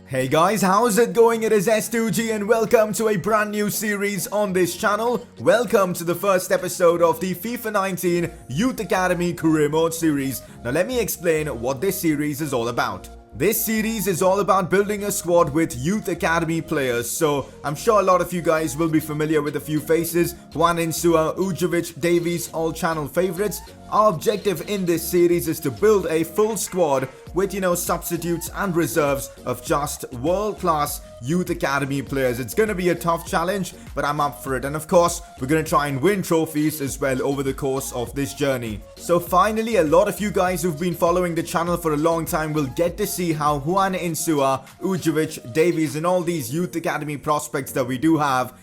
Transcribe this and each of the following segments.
Hey guys, how's it going? It is S2G and welcome to a brand new series on this channel. Welcome to the first episode of the FIFA 19 Youth Academy Career Mode series. Now let me explain what this series is all about. This series is all about building a squad with Youth Academy players, so I'm sure a lot of you guys will be familiar with a few faces. Juan Insua, Ujovic, Davies, all channel favorites. Our objective in this series is to build a full squad with, substitutes and reserves of just world-class Youth Academy players. It's going to be a tough challenge, but I'm up for it. And of course, we're going to try and win trophies as well over the course of this journey. So finally, a lot of you guys who've been following the channel for a long time will get to see how Juan Insua, Ujovic, Davies and all these Youth Academy prospects that we do have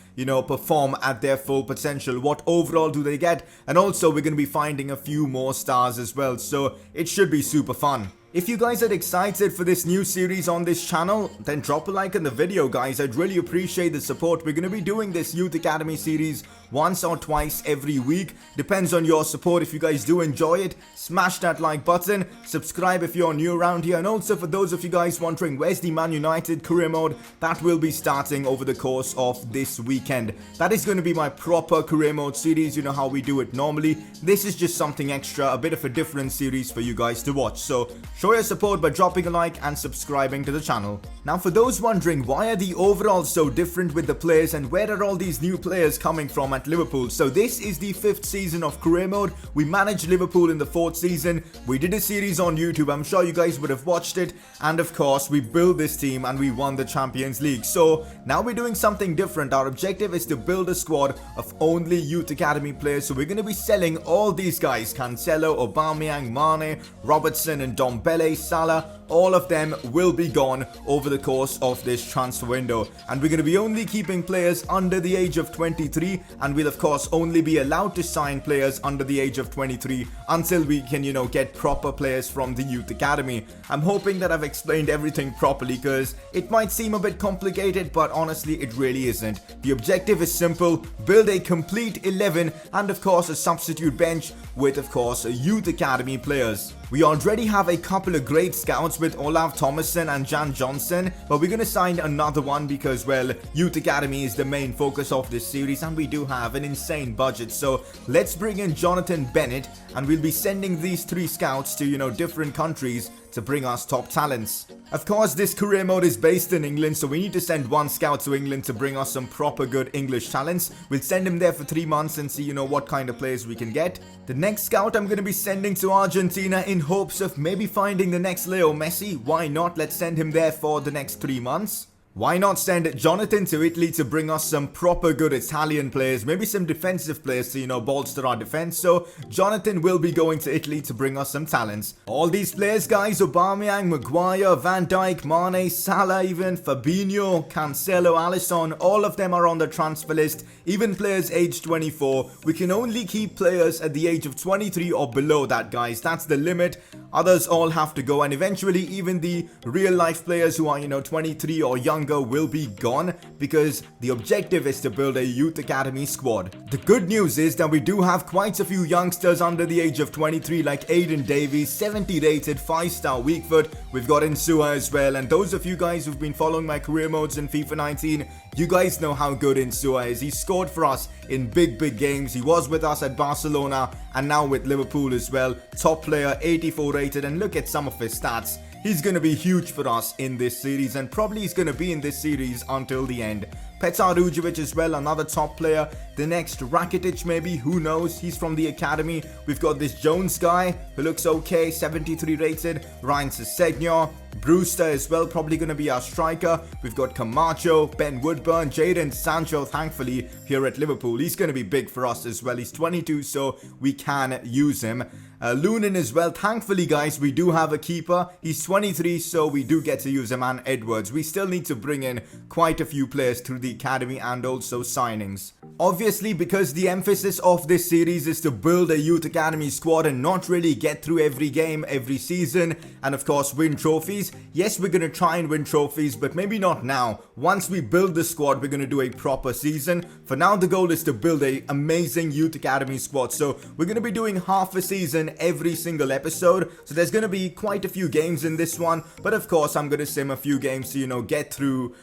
perform at their full potential. What overall do they get? And also we're going to be finding a few more stars as well, so it should be super fun. If you guys are excited for this new series on this channel, then drop a like on the video, guys. I'd really appreciate the support. We're going to be doing this Youth Academy series once or twice every week. Depends on your support. If you guys do enjoy it, smash that like button. Subscribe if you're new around here. And also for those of you guys wondering, where's the Man United career mode? That will be starting over the course of this weekend. That is going to be my proper career mode series. You know how we do it normally. This is just something extra, a bit of a different series for you guys to watch. So show your support by dropping a like and subscribing to the channel. Now for those wondering, why are the overalls so different with the players and where are all these new players coming from at Liverpool? So this is the 5th season of career mode. We managed Liverpool in the 4th season. We did a series on YouTube. I'm sure you guys would have watched it. And of course, we built this team and we won the Champions League. So now we're doing something different. Our objective is to build a squad of only Youth Academy players. So we're going to be selling all these guys: Cancelo, Aubameyang, Mane, Robertson and Dombele, Salah. All of them will be gone over the course of this transfer window, and we're going to be only keeping players under the age of 23, and we'll of course only be allowed to sign players under the age of 23 until we can get proper players from the Youth Academy. I'm hoping that I've explained everything properly, because it might seem a bit complicated, but honestly it really isn't. The objective is simple: build a complete 11 and of course a substitute bench with of course Youth Academy players. We already have a couple of great scouts with Olav Thomasson and Jan Johnson, but we're going to sign another one because, well, Youth Academy is the main focus of this series and we do have an insane budget. So let's bring in Jonathan Bennett and we'll be sending these 3 scouts to, different countries to bring us top talents. Of course, this career mode is based in England, so we need to send 1 scout to England to bring us some proper good English talents. We'll send him there for 3 months and see, what kind of players we can get. The next scout I'm going to be sending to Argentina in hopes of maybe finding the next Leo Messi. Why not? Let's send him there for the next 3 months. Why not send Jonathan to Italy to bring us some proper good Italian players, maybe some defensive players to, bolster our defense. So Jonathan will be going to Italy to bring us some talents. All these players, guys: Aubameyang, Maguire, Van Dijk, Mane, Salah even, Fabinho, Cancelo, Alisson, all of them are on the transfer list. Even players aged 24. We can only keep players at the age of 23 or below that, guys. That's the limit. Others all have to go, and eventually even the real life players who are 23 or younger will be gone, because the objective is to build a Youth Academy squad. The good news is that we do have quite a few youngsters under the age of 23, like Aiden Davies, 70 rated, 5-star weak foot. We've got Insua as well, and those of you guys who've been following my career modes in FIFA 19, you guys know how good Insua is. He scored for us in big games. He was with us at Barcelona and now with Liverpool as well. Top player, 84 rated, and look at some of his stats. He's going to be huge for us in this series, and probably he's going to be in this series until the end. Petar Ujovic as well, another top player. The next Rakitic maybe, who knows? He's from the academy. We've got this Jones guy who looks okay, 73 rated. Ryan Sessegnon, Brewster as well, probably going to be our striker. We've got Camacho, Ben Woodburn, Jadon Sancho, thankfully here at Liverpool. He's going to be big for us as well. He's 22, so we can use him. Lunin as well. Thankfully, guys, we do have a keeper. He's 23, so we do get to use him, and Edwards. We still need to bring in quite a few players through the academy and also signings. Obviously, because the emphasis of this series is to build a youth academy squad and not really get through every game, every season, and of course win trophies. Yes, we're going to try and win trophies, but maybe not now. Once we build the squad, we're going to do a proper season. For now, the goal is to build a amazing youth academy squad. So we're going to be doing half a season every single episode. So there's going to be quite a few games in this one. But of course, I'm going to sim a few games to, get through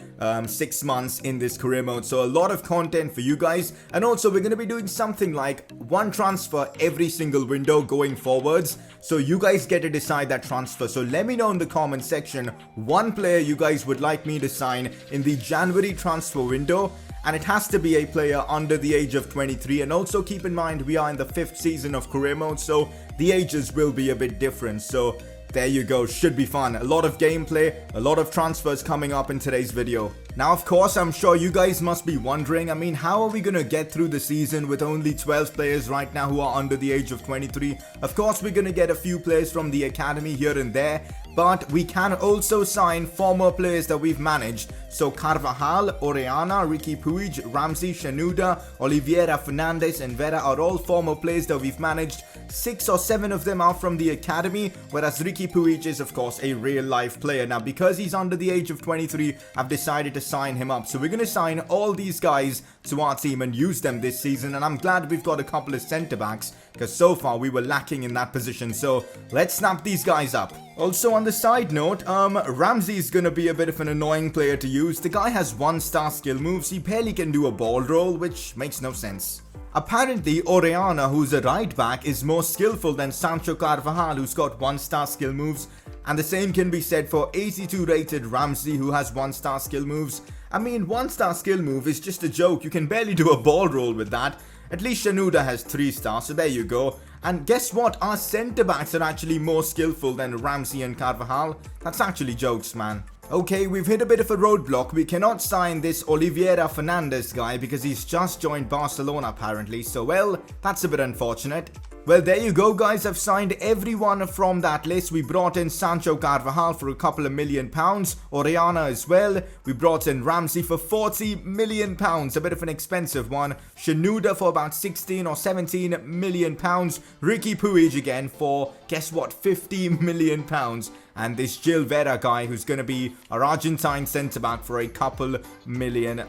6 months in this career mode. So a lot of content for you guys. And also we're going to be doing something like one transfer every single window going forwards, so you guys get to decide that transfer. So let me know in the comment section one player you guys would like me to sign in the January transfer window, and it has to be a player under the age of 23. And also keep in mind, we are in the 5th season of career mode, so the ages will be a bit different. So there you go, should be fun. A lot of gameplay, a lot of transfers coming up in today's video. Now, of course, I'm sure you guys must be wondering, how are we gonna get through the season with only 12 players right now who are under the age of 23? Of course, we're gonna get a few players from the academy here and there, but we can also sign former players that we've managed. So Carvajal, Orellana, Ricky Puig, Ramsey, Shanuda, Oliveira, Fernandez, and Vera are all former players that we've managed. 6 or 7 of them are from the academy, whereas Ricky Puig is of course a real life player. Now, because he's under the age of 23, I've decided to sign him up. So we're going to sign all these guys to our team and use them this season. And I'm glad we've got a couple of centre backs, because so far we were lacking in that position. So let's snap these guys up. Also, on the side note, Ramsey is going to be a bit of an annoying player to use. The guy has 1-star skill moves. He barely can do a ball roll, which makes no sense. Apparently, Orellana, who's a right back, is more skillful than Sancho Carvajal, who's got 1-star skill moves. And the same can be said for 82 rated Ramsey, who has 1-star skill moves. 1-star skill move is just a joke. You can barely do a ball roll with that. At least Shanuda has 3 stars, so there you go. And guess what? Our centre backs are actually more skillful than Ramsey and Carvajal. That's actually jokes, man. Okay, we've hit a bit of a roadblock. We cannot sign this Oliveira Fernandez guy because he's just joined Barcelona apparently. So, well, that's a bit unfortunate. Well, there you go, guys. I've signed everyone from that list. We brought in Sancho Carvajal for a couple of £1 million. Orellana as well. We brought in Ramsey for £40 million. A bit of an expensive one. Shanuda for about 16 or 17 million pounds. Ricky Puig again for, guess what, £50 million. And this Gil Vera guy who's going to be our Argentine centre-back for a couple £1 million.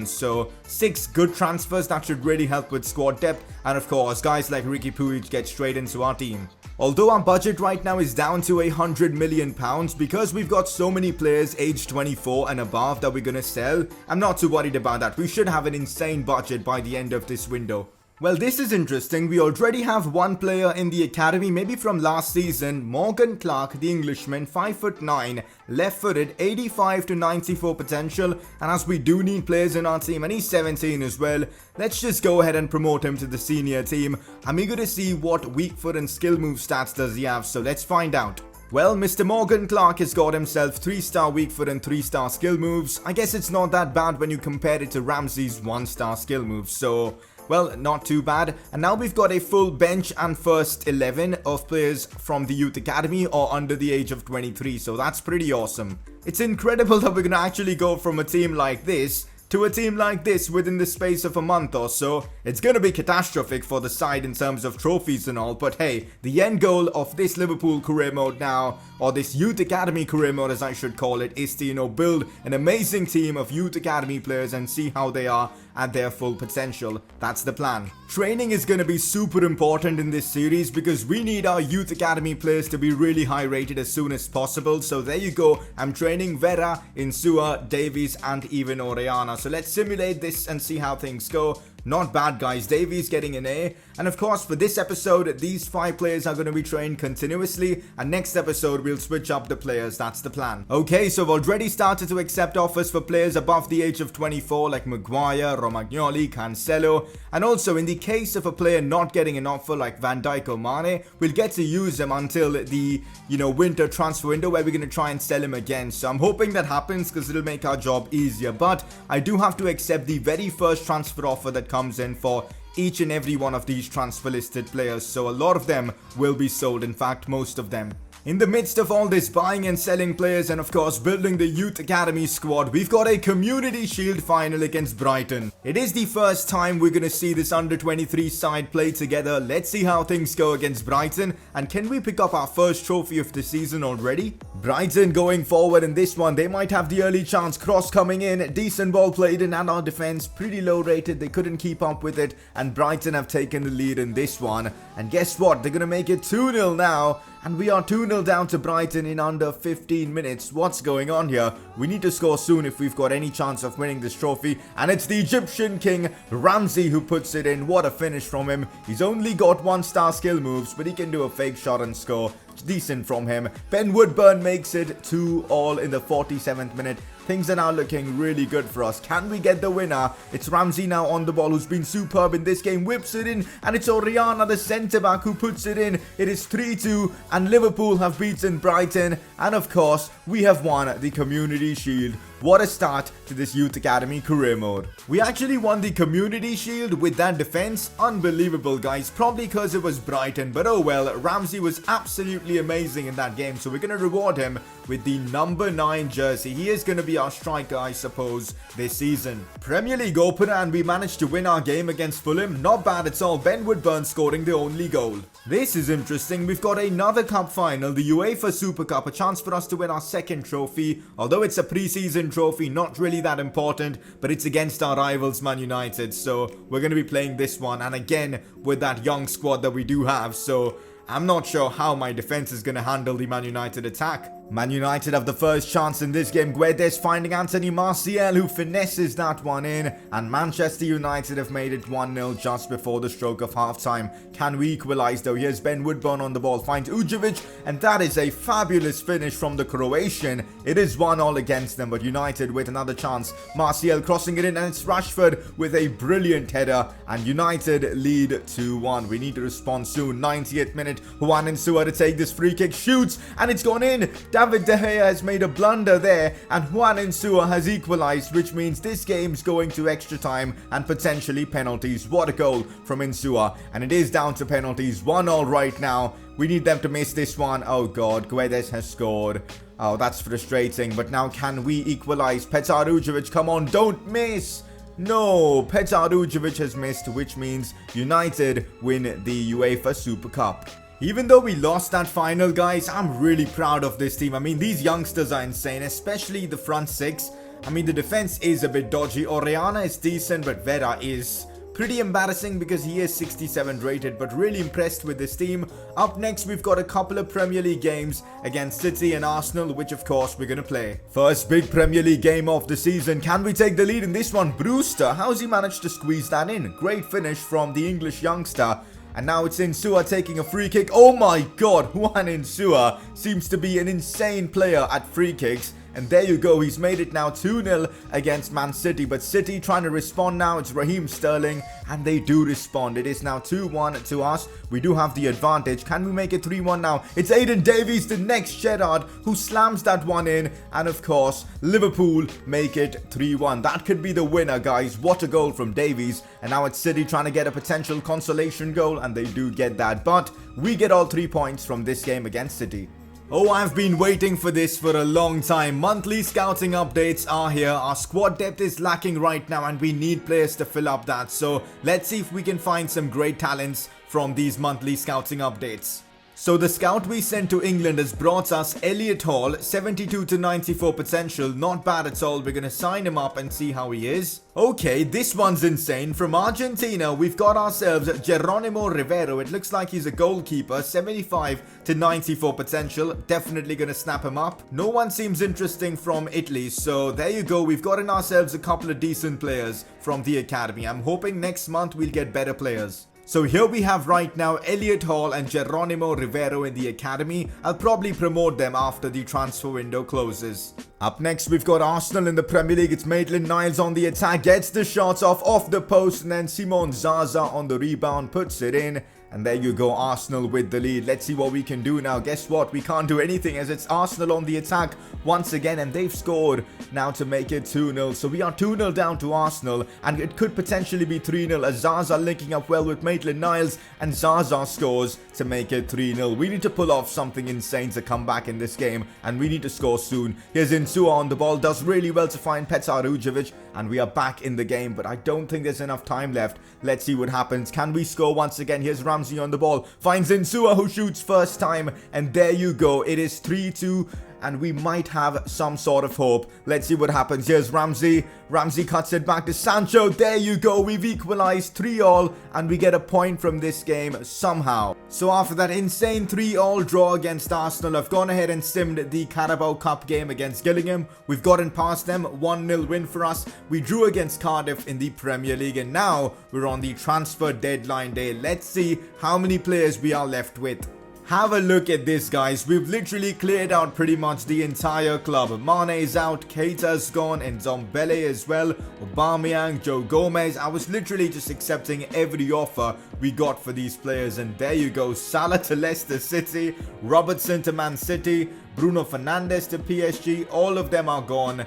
So 6 good transfers that should really help with squad depth. And of course, guys like Ricky Puig get straight into our team. Although our budget right now is down to £100 million, because we've got so many players aged 24 and above that we're going to sell, I'm not too worried about that. We should have an insane budget by the end of this window. Well, this is interesting. We already have one player in the academy, maybe from last season, Morgan Clark, the Englishman, 5'9", left-footed, 85 to 94 potential, and as we do need players in our team, and he's 17 as well, let's just go ahead and promote him to the senior team. I'm eager to see what weak foot and skill move stats does he have, so let's find out. Well, Mr. Morgan Clark has got himself 3-star weak foot and 3-star skill moves. I guess it's not that bad when you compare it to Ramsey's 1-star skill moves, so well, not too bad. And now we've got a full bench and first 11 of players from the youth academy or under the age of 23, so that's pretty awesome. It's incredible that we're gonna actually go from a team like this to a team like this within the space of a month or so. It's gonna be catastrophic for the side in terms of trophies and all, but hey, the end goal of this Liverpool career mode now, or this youth academy career mode as I should call it, is to build an amazing team of youth academy players and see how they are at their full potential. That's the plan. Training is going to be super important in this series because we need our youth academy players to be really high rated as soon as possible. So there you go. I'm training Vera, Insua, Davies, and even Orellana. So let's simulate this and see how things go. Not bad, guys. Davies getting an A. And of course, for this episode, these 5 players are going to be trained continuously. And next episode, we'll switch up the players. That's the plan. Okay, so I've already started to accept offers for players above the age of 24, like Maguire, Romagnoli, Cancelo. And also, in the case of a player not getting an offer like Van Dijk or Mane, we'll get to use them until the, winter transfer window where we're going to try and sell him again. So I'm hoping that happens because it'll make our job easier. But I do have to accept the very first transfer offer that comes in for each and every one of these transfer listed players, so a lot of them will be sold, in fact most of them. In the midst of all this buying and selling players and of course building the youth academy squad, we've got a Community Shield final against Brighton. It is the first time we're going to see this under 23 side play together. Let's see how things go against Brighton, and can we pick up our first trophy of the season already? Brighton going forward in this one, they might have the early chance. Cross coming in, decent ball played in, and our defense pretty low rated. They couldn't keep up with it, and Brighton have taken the lead in this one. And guess what? They're going to make it 2-0 now. And we are 2-0 down to Brighton in under 15 minutes. What's going on here? We need to score soon if we've got any chance of winning this trophy. And it's the Egyptian king, Ramsey, who puts it in. What a finish from him. He's only got 1-star skill moves, but he can do a fake shot and score. Decent from him. Ben Woodburn makes it 2-2 in the 47th minute. Things are now looking really good for us. Can we get the winner? It's Ramsey now on the ball, who's been superb in this game. Whips it in, and it's Oriana, the centre-back, who puts it in. It is 3-2, and Liverpool have beaten Brighton. And of course, we have won the Community Shield. What a start to this Youth Academy career mode. We actually won the Community Shield with that defense. Unbelievable, guys. Probably because it was Brighton, but oh well. Ramsey was absolutely amazing in that game, so we're going to reward him with the number 9 jersey. He is going to be our striker, I suppose, this season. Premier League opener, and we managed to win our game against Fulham. Not bad at all. Ben Woodburn scoring the only goal. This is interesting. We've got another cup final, the UEFA Super Cup, a chance for us to win our second trophy. Although it's a pre-season trophy, not really that important, but it's against our rivals Man United, so we're going to be playing this one, and again with that young squad that we do have, so I'm not sure how my defense is going to handle the Man United attack. Man United have the first chance in this game. Guedes finding Anthony Martial, who finesses that one in. And Manchester United have made it 1-0 just before the stroke of halftime. Can we equalize though? Here's Ben Woodburn on the ball, finds Ujovic, and that is a fabulous finish from the Croatian. It is 1-1 against them, but United with another chance. Martial crossing it in, and it's Rashford with a brilliant header. And United lead 2-1. We need to respond soon. 90th minute, Juan Insua to take this free kick, shoots, and it's gone in. David De Gea has made a blunder there, and Juan Insua has equalized, which means this game's going to extra time and potentially penalties. What a goal from Insua, and it is down to penalties. 1-1 right now. We need them to miss this one. Oh god, Guedes has scored. Oh, that's frustrating, but now can we equalize? Petar Ujovic, come on, don't miss. No, Petar Ujovic has missed, which means United win the UEFA Super Cup. Even though we lost that final, guys, I'm really proud of this team. I mean, these youngsters are insane, especially the front six. I mean, the defense is a bit dodgy. Oriana is decent, but Vera is pretty embarrassing because he is 67 rated, but really impressed with this team. Up next, we've got a couple of Premier League games against City and Arsenal, which of course we're going to play. First big Premier League game of the season. Can we take the lead in this one? Brewster, how's he managed to squeeze that in? Great finish from the English youngster. And now it's Insua taking a free kick. Oh my god, Juan Insua seems to be an insane player at free kicks. And there you go, he's made it now 2-0 against Man City. But City trying to respond now. It's Raheem Sterling, and they do respond. It is now 2-1 to us. We do have the advantage. Can we make it 3-1 now? It's Aiden Davies, the next Gerrard, who slams that one in. And of course, Liverpool make it 3-1. That could be the winner, guys. What a goal from Davies. And now it's City trying to get a potential consolation goal, and they do get that. But we get all 3 points from this game against City. Oh, I've been waiting for this for a long time. Monthly scouting updates are here. Our squad depth is lacking right now, and we need players to fill up that. So let's see if we can find some great talents from these monthly scouting updates. So the scout we sent to England has brought us Elliot Hall, 72 to 94 potential, not bad at all. We're going to sign him up and see how he is. Okay, this one's insane. From Argentina, we've got ourselves Geronimo Rivero. It looks like he's a goalkeeper, 75 to 94 potential. Definitely going to snap him up. No one seems interesting from Italy, so there you go. We've gotten ourselves a couple of decent players from the academy. I'm hoping next month we'll get better players. So here we have right now Elliot Hall and Geronimo Rivero in the academy. I'll probably promote them after the transfer window closes. Up next, we've got Arsenal in the Premier League. It's Maitland-Niles on the attack, gets the shots off the post, and then Simon Zaza on the rebound puts it in. And there you go, Arsenal with the lead. Let's see what we can do now. Guess what? We can't do anything as it's Arsenal on the attack once again. And they've scored now to make it 2-0. So we are 2-0 down to Arsenal. And it could potentially be 3-0 as Zaza linking up well with Maitland-Niles. And Zaza scores to make it 3-0. We need to pull off something insane to come back in this game. And we need to score soon. Here's Insua on the ball. Does really well to find Petar Ujovic. And we are back in the game. But I don't think there's enough time left. Let's see what happens. Can we score once again? Here's Ramsey on the ball. Finds Insua who shoots first time. And there you go. It is 3-2. And we might have some sort of hope. Let's see what happens. Here's Ramsey. Ramsey cuts it back to Sancho. There you go. We've equalized 3-all. And we get a point from this game somehow. So after that insane 3-all draw against Arsenal, I've gone ahead and simmed the Carabao Cup game against Gillingham. We've gotten past them. 1-0 win for us. We drew against Cardiff in the Premier League. And now we're on the transfer deadline day. Let's see how many players we are left with. Have a look at this, guys. We've literally cleared out pretty much the entire club. Mane is out, Keita's gone, and Ndombele as well. Aubameyang, Joe Gomez. I was literally just accepting every offer we got for these players. And there you go. Salah to Leicester City, Robertson to Man City, Bruno Fernandes to PSG. All of them are gone.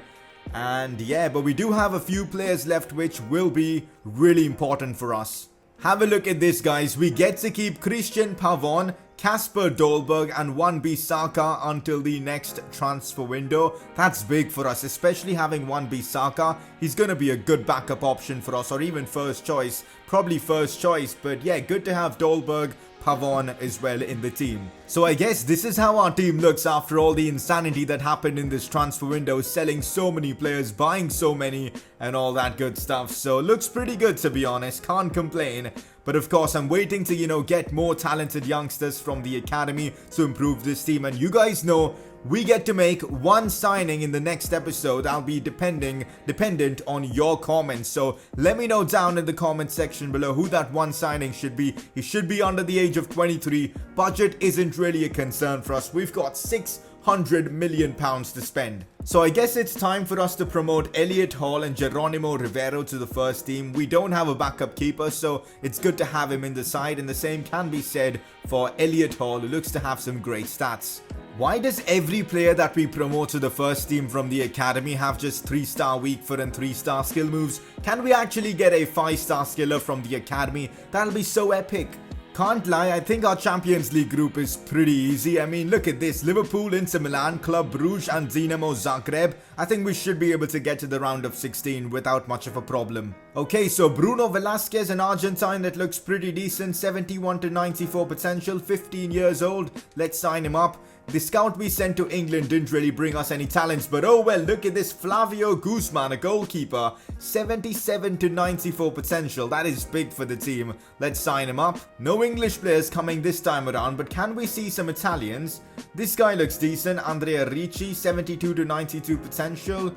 And yeah, but we do have a few players left which will be really important for us. Have a look at this, guys. We get to keep Christian Pavon, Kasper Dolberg and Wan-Bissaka until the next transfer window. That's big for us, especially having Wan-Bissaka. He's going to be a good backup option for us, or even first choice. Probably first choice, but yeah, good to have Dolberg, Pavon as well in the team. So I guess this is how our team looks after all the insanity that happened in this transfer window, selling so many players, buying so many and all that good stuff. So looks pretty good, to be honest, can't complain. But of course I'm waiting to, get more talented youngsters from the academy to improve this team. And you guys know we get to make one signing in the next episode. I'll be dependent on your comments. So let me know down in the comment section below who that one signing should be. He should be under the age of 23. Budget isn't really a concern for us. We've got £600 million to spend. So I guess it's time for us to promote Elliot Hall and Geronimo Rivero to the first team. We don't have a backup keeper, so it's good to have him in the side. And the same can be said for Elliot Hall, who looks to have some great stats. Why does every player that we promote to the first team from the academy have just 3-star weak foot and 3-star skill moves? Can we actually get a 5-star skiller from the academy? That'll be so epic. Can't lie, I think our Champions League group is pretty easy. I mean, look at this. Liverpool, Inter Milan, Club Brugge and Dinamo Zagreb. I think we should be able to get to the round of 16 without much of a problem. Okay, so Bruno Velasquez, an Argentine that looks pretty decent. 71 to 94 potential, 15 years old. Let's sign him up. The scout we sent to England didn't really bring us any talents, but oh well, look at this Flavio Guzman, a goalkeeper. 77 to 94 potential, that is big for the team. Let's sign him up. No English players coming this time around, but can we see some Italians? This guy looks decent, Andrea Ricci, 72 to 92 potential.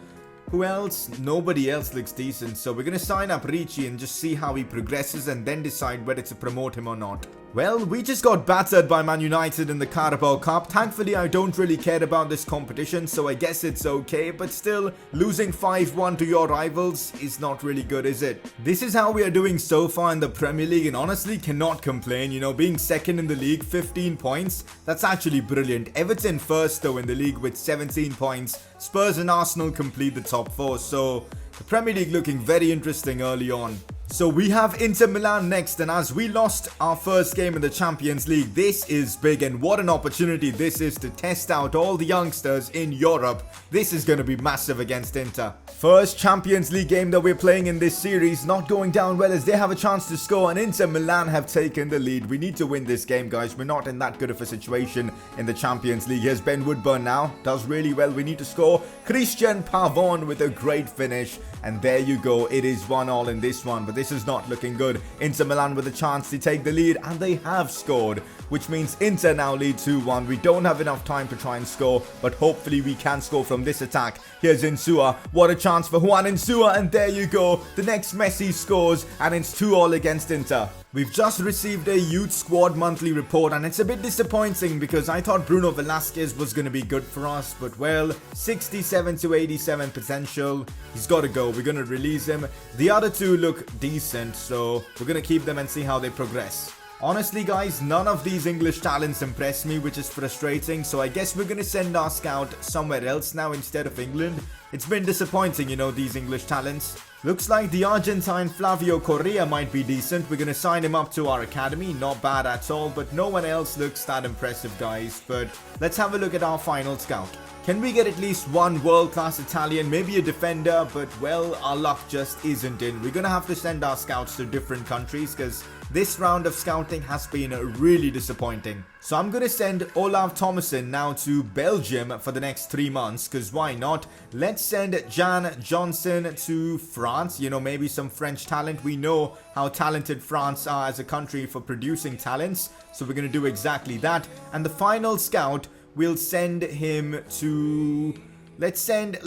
Who else? Nobody else looks decent, so we're going to sign up Ricci and just see how he progresses and then decide whether to promote him or not. Well, we just got battered by Man United in the Carabao Cup. Thankfully, I don't really care about this competition, so I guess it's okay. But still, losing 5-1 to your rivals is not really good, is it? This is how we are doing so far in the Premier League, and honestly cannot complain. Being second in the league, 15 points, that's actually brilliant. Everton first though in the league with 17 points. Spurs and Arsenal complete the top 4, so the Premier League looking very interesting early on. So we have Inter Milan next, and as we lost our first game in the Champions League, this is big, and what an opportunity this is to test out all the youngsters in Europe. This is going to be massive against Inter. First Champions League game that we're playing in this series, not going down well as they have a chance to score, and Inter Milan have taken the lead. We need to win this game, guys. We're not in that good of a situation in the Champions League. Here's Ben Woodburn now, does really well. We need to score. Christian Pavon with a great finish, and there you go. It is 1-1 in this one, but this is not looking good. Inter Milan with a chance to take the lead, and they have scored, which means Inter now lead 2-1. We don't have enough time to try and score, but hopefully we can score from this attack. Here's Insua. What a chance for Juan Insua, and there you go. The next Messi scores, and it's 2-2 against Inter. We've just received a youth squad monthly report, and it's a bit disappointing because I thought Bruno Velasquez was going to be good for us, but well, 67 to 87 potential. He's got to go. We're going to release him. The other two look decent, so we're going to keep them and see how they progress. Honestly guys, none of these English talents impress me, which is frustrating, so I guess we're gonna send our scout somewhere else now instead of England. It's been disappointing, you know, these English talents. Looks like the Argentine Flavio Correa might be decent. We're gonna sign him up to our academy, not bad at all, but no one else looks that impressive guys. But let's have a look at our final scout. Can we get at least one world-class Italian, maybe a defender, but well, our luck just isn't in. We're gonna have to send our scouts to different countries because this round of scouting has been really disappointing. So I'm gonna send Olav Thomason now to Belgium for the next 3 months, because why not? Let's send Jan Johnson to France, you know, maybe some French talent. We know how talented France are as a country for producing talents, so we're gonna do exactly that. And the final scout, we'll send him to... Let's send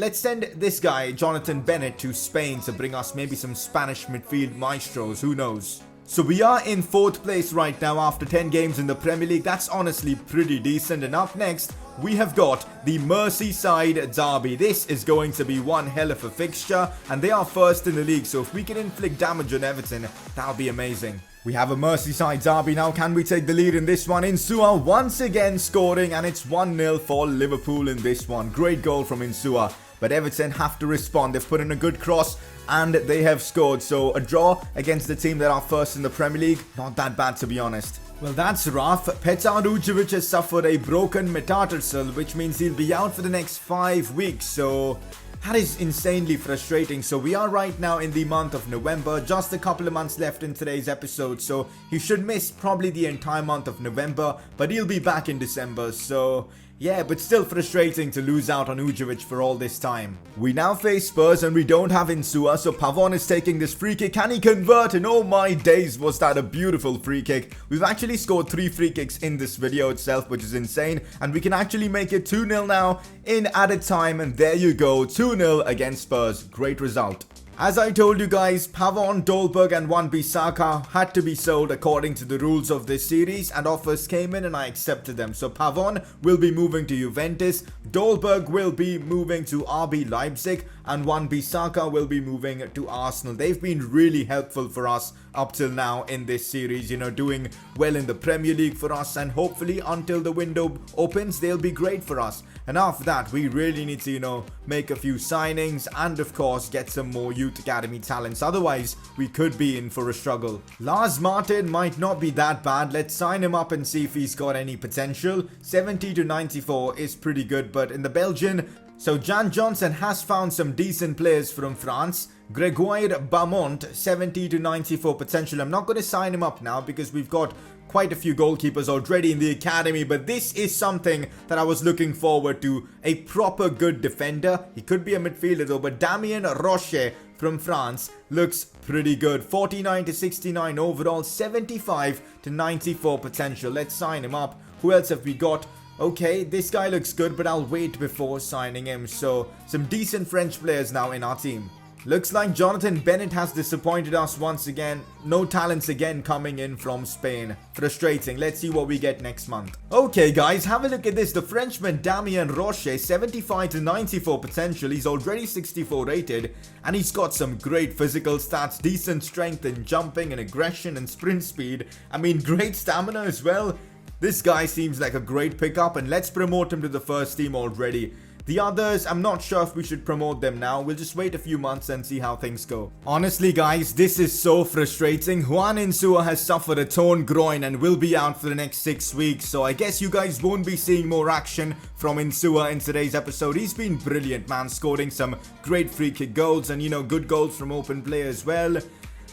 this guy, Jonathan Bennett, to Spain to bring us maybe some Spanish midfield maestros, who knows. So we are in 4th place right now after 10 games in the Premier League. That's honestly pretty decent. And up next, we have got the Merseyside Derby. This is going to be one hell of a fixture, and they are first in the league. So if we can inflict damage on Everton, that'll be amazing. We have a Merseyside derby now. Can we take the lead in this one? Insua once again scoring, and it's 1-0 for Liverpool in this one. Great goal from Insua. But Everton have to respond. They've put in a good cross and they have scored. So a draw against the team that are first in the Premier League, not that bad to be honest. Well, that's rough. Petar Ujovic has suffered a broken metatarsal, which means he'll be out for the next 5 weeks. So that is insanely frustrating. So we are right now in the month of November, just a couple of months left in today's episode. So he should miss probably the entire month of November, but he'll be back in December. So yeah, but still frustrating to lose out on Ujovic for all this time. We now face Spurs and we don't have Insua, so Pavon is taking this free kick. Can he convert? And oh my days, was that a beautiful free kick. We've actually scored 3 free kicks in this video itself, which is insane. And we can actually make it 2-0 now in added time. And there you go, 2-0 against Spurs. Great result. As I told you guys, Pavon, Dolberg and Wan-Bissaka had to be sold according to the rules of this series, and offers came in and I accepted them. So Pavon will be moving to Juventus, Dolberg will be moving to RB Leipzig, and Wan-Bissaka will be moving to Arsenal. They've been really helpful for us up till now in this series, you know, doing well in the Premier League for us, and hopefully until the window opens, they'll be great for us. And after that, we really need to, you know, make a few signings and of course get some more youth academy talents. Otherwise, we could be in for a struggle. Lars Martin might not be that bad. Let's sign him up and see if he's got any potential. 70 to 94 is pretty good, but in the Belgian... So Jan Johnson has found some decent players from France. Gregoire Bamont, 70 to 94 potential. I'm not going to sign him up now because we've got quite a few goalkeepers already in the academy, but this is something that I was looking forward to. A proper good defender. He could be a midfielder though, but Damien Rocher from France looks pretty good. 49 to 69 overall, 75 to 94 potential. Let's sign him up. Who else have we got? Okay, this guy looks good, but I'll wait before signing him. So, some decent French players now in our team. Looks like Jonathan Bennett has disappointed us once again. No talents again coming in from Spain. Frustrating. Let's see what we get next month. Okay guys, have a look at this. The Frenchman Damien Rocher, 75 to 94 potential. He's already 64 rated. And he's got some great physical stats. Decent strength in jumping and aggression and sprint speed. I mean, great stamina as well. This guy seems like a great pickup, and let's promote him to the first team already. The others, I'm not sure if we should promote them now. We'll just wait a few months and see how things go. Honestly guys, this is so frustrating. Juan Insua has suffered a torn groin and will be out for the next 6 weeks. So I guess you guys won't be seeing more action from Insua in today's episode. He's been brilliant, man, scoring some great free kick goals and, you know, good goals from open play as well.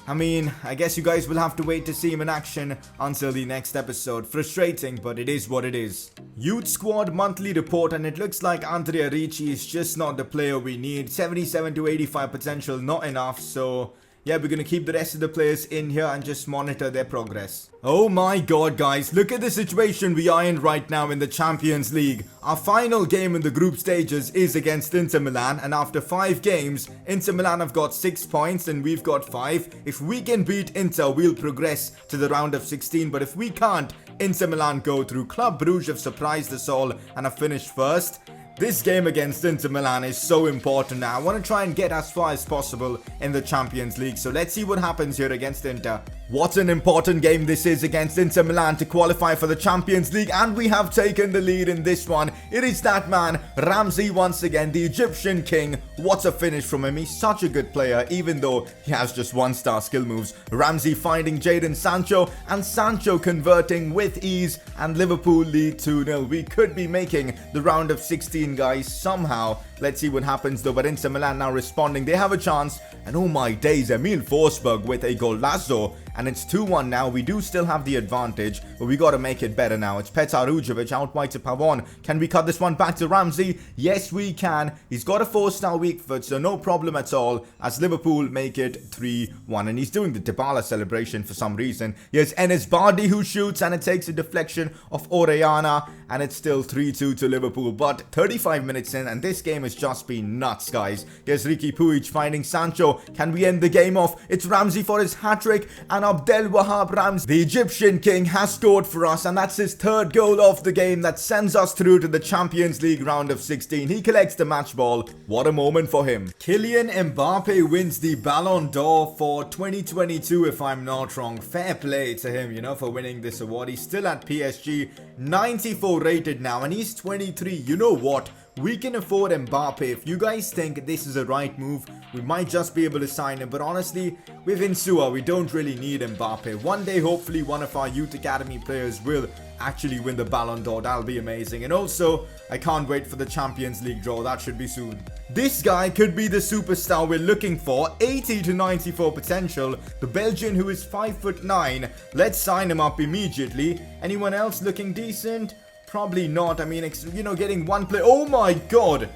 I mean, I guess you guys will have to wait to see him in action until the next episode. Frustrating, but it is what it is. Youth Squad monthly report, and it looks like Andrea Ricci is just not the player we need. 77 to 85 potential, not enough, so... yeah, we're gonna keep the rest of the players in here and just monitor their progress. Oh my god guys, look at the situation we are in right now in the Champions League. Our final game in the group stages is against Inter Milan, and after 5 games, Inter Milan have got 6 points and we've got 5. If we can beat Inter, we'll progress to the round of 16, but if we can't, Inter Milan go through. Club Brugge have surprised us all and have finished first. This game against Inter Milan is so important now. I want to try and get as far as possible in the Champions League. So let's see what happens here against Inter. What an important game this is against Inter Milan to qualify for the Champions League, and we have taken the lead in this one. It is that man, Ramsey, once again, the Egyptian king. What a finish from him. He's such a good player, even though he has just 1-star skill moves. Ramsey finding Jadon Sancho, and Sancho converting with ease, and Liverpool lead 2-0. We could be making the round of 16, guys, somehow. Let's see what happens though, but Inter Milan now responding. They have a chance, and oh my days, Emil Forsberg with a golazo, and it's 2-1 now. We do still have the advantage, but we got to make it better now. It's Petar Ujovic out wide to Pavon. Can we cut this one back to Ramsey? Yes, we can. He's got a 4-star weak foot, so no problem at all, as Liverpool make it 3-1, and he's doing the Dybala celebration for some reason. Here's Enes Bardi who shoots, and it takes a deflection of Orellana, and it's still 3-2 to Liverpool, but 35 minutes in, and this game has just been nuts, guys. Here's Riqui Puig finding Sancho. Can we end the game off? It's Ramsey for his hat-trick, and Abdelwahab Ramsey, the Egyptian king, has scored for us, and that's his 3rd goal of the game that sends us through to the Champions League round of 16. He collects the match ball. What a moment for him. Kylian Mbappe wins the Ballon d'Or for 2022, if I'm not wrong. Fair play to him, you know, for winning this award. He's still at PSG, 94 rated now, and he's 23. You know what? We can afford Mbappe. If you guys think this is a right move, we might just be able to sign him. But honestly, with Insua, we don't really need Mbappe. One day, hopefully, one of our youth academy players will actually win the Ballon d'Or. That'll be amazing. And also, I can't wait for the Champions League draw. That should be soon. This guy could be the superstar we're looking for. 80 to 94 potential. The Belgian who is 5'9". Let's sign him up immediately. Anyone else looking decent? Probably not. I mean, you know, getting one play. Oh my god.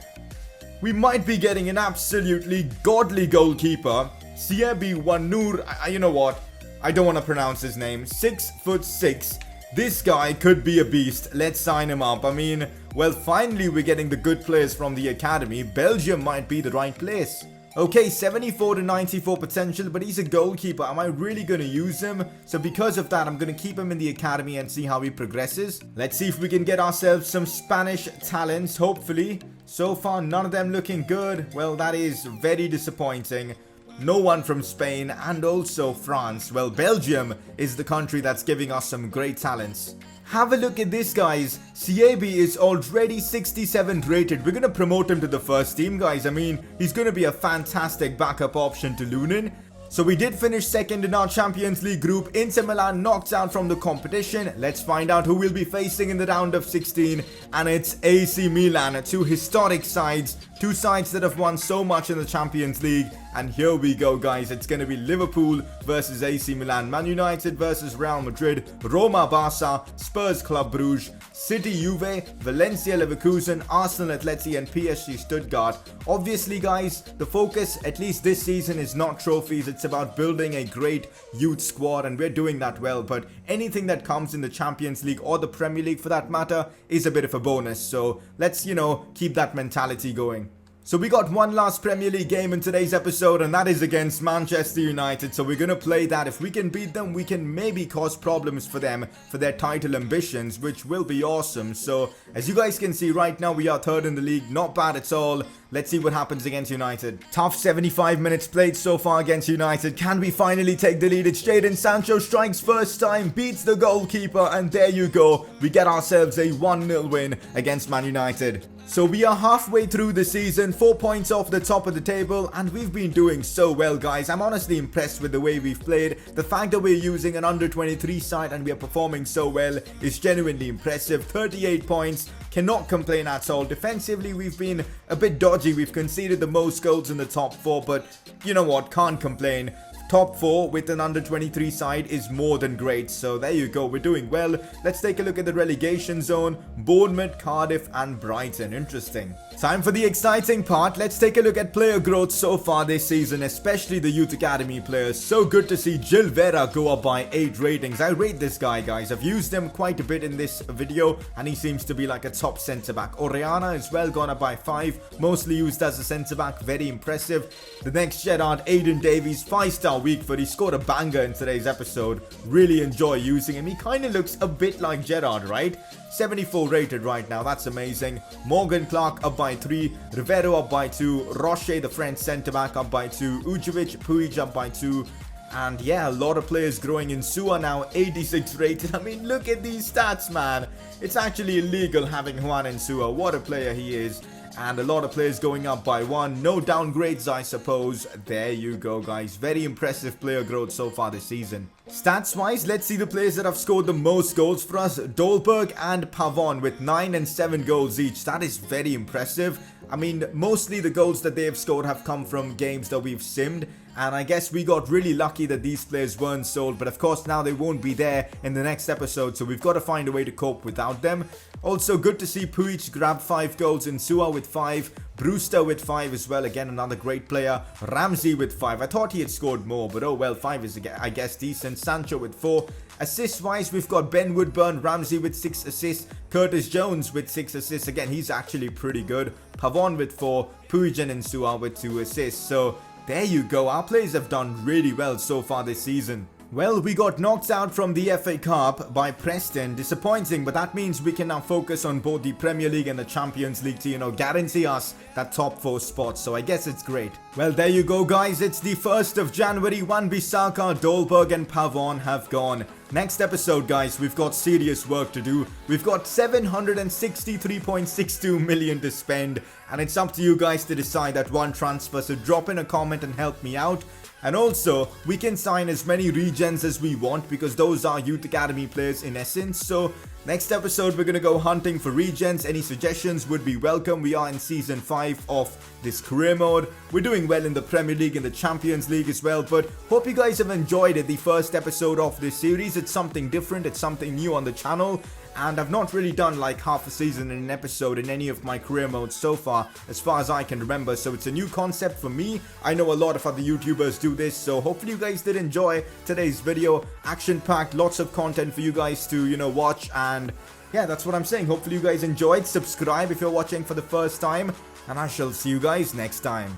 We might be getting an absolutely godly goalkeeper. EP1 Noor. You know what? I don't want to pronounce his name. 6'6". This guy could be a beast. Let's sign him up. I mean, well, finally we're getting the good players from the academy. Belgium might be the right place. Okay, 74 to 94 potential, but he's a goalkeeper. Am I really going to use him? So because of that, I'm going to keep him in the academy and see how he progresses. Let's see if we can get ourselves some Spanish talents, hopefully. So far, none of them looking good. Well, that is very disappointing. No one from Spain, and also France. Well, Belgium is the country that's giving us some great talents. Have a look at this, guys. CAB is already 67th rated. We're going to promote him to the first team, guys. I mean, he's going to be a fantastic backup option to Lunin. So we did finish 2nd in our Champions League group. Inter Milan knocked out from the competition. Let's find out who we'll be facing in the round of 16. And it's AC Milan, 2 historic sides. 2 sides that have won so much in the Champions League. And here we go, guys. It's going to be Liverpool versus AC Milan, Man United versus Real Madrid, Roma Barca, Spurs Club Brugge, City Juve, Valencia Leverkusen, Arsenal Atleti, and PSG Stuttgart. Obviously, guys, the focus, at least this season, is not trophies. It's about building a great youth squad, and we're doing that well. But anything that comes in the Champions League or the Premier League, for that matter, is a bit of a bonus. So let's, you know, keep that mentality going. So we got one last Premier League game in today's episode, and that is against Manchester United. So we're going to play that. If we can beat them, we can maybe cause problems for them for their title ambitions, which will be awesome. So as you guys can see right now, we are 3rd in the league. Not bad at all. Let's see what happens against United. Tough 75 minutes played so far against United. Can we finally take the lead? It's Jadon Sancho strikes first time, beats the goalkeeper, and there you go. We get ourselves a 1-0 win against Man United. So we are halfway through the season, 4 points off the top of the table, and we've been doing so well, guys. I'm honestly impressed with the way we've played. The fact that we're using an under-23 side and we are performing so well is genuinely impressive. 38 points. Cannot complain at all. Defensively, we've been a bit dodgy. We've conceded the most goals in the top 4, but you know what? Can't complain. Top 4 with an under-23 side is more than great. So there you go. We're doing well. Let's take a look at the relegation zone. Bournemouth, Cardiff, and Brighton. Interesting. Time for the exciting part. Let's take a look at player growth so far this season, especially the Youth Academy players. So good to see Gil Vera go up by 8 ratings. I rate this guy, guys. I've used him quite a bit in this video, and he seems to be like a top centre-back. Orellana as well, gone up by 5. Mostly used as a centre-back. Very impressive. The next Gerrard, Aiden Davies, 5-star weak foot. He scored a banger in today's episode. Really enjoy using him. He kind of looks a bit like Gerrard, right? 74 rated right now. That's amazing. Morgan Clark up by 3. Rivero up by 2. Roche, the French centre-back, up by 2. Ujovic, Puig up by 2. And yeah, a lot of players growing. in Sua now 86 rated. I mean, look at these stats, man. It's actually illegal having Juan in Sua. What a player he is. And a lot of players going up by 1. No downgrades, I suppose. There you go, guys. Very impressive player growth so far this season. Stats-wise, let's see the players that have scored the most goals for us. Dolberg and Pavon with 9 and 7 goals each. That is very impressive. I mean, mostly the goals that they have scored have come from games that we've simmed. And I guess we got really lucky that these players weren't sold. But of course, now they won't be there in the next episode. So we've got to find a way to cope without them. Also, good to see Puig grab 5 goals. in Sua with 5. Brewster with 5 as well. Again, another great player. Ramsey with 5. I thought he had scored more. But oh well, 5 is, I guess, decent. Sancho with 4. Assist-wise, we've got Ben Woodburn, Ramsey with 6 assists. Curtis Jones with 6 assists. Again, he's actually pretty good. Pavon with 4. Puig and Insua with 2 assists. So there you go. Our players have done really well so far this season. Well, we got knocked out from the FA Cup by Preston. Disappointing, but that means we can now focus on both the Premier League and the Champions League to, guarantee us that top 4 spot. So I guess it's great. Well, there you go, guys. It's the 1st of January. Wan-Bissaka, Dolberg and Pavon have gone. Next episode, guys, we've got serious work to do. We've got 763.62 million to spend. And it's up to you guys to decide that one transfer. So drop in a comment and help me out. And also, we can sign as many regens as we want because those are Youth Academy players in essence. So, next episode, we're going to go hunting for regens. Any suggestions would be welcome. We are in Season 5 of this career mode. We're doing well in the Premier League and the Champions League as well. But hope you guys have enjoyed it, the first episode of this series. It's something different. It's something new on the channel. And I've not really done like half a season in an episode in any of my career modes so far as I can remember. So it's a new concept for me. I know a lot of other YouTubers do this. So hopefully you guys did enjoy today's video. Action-packed, lots of content for you guys to, watch. And yeah, that's what I'm saying. Hopefully you guys enjoyed. Subscribe if you're watching for the first time. And I shall see you guys next time.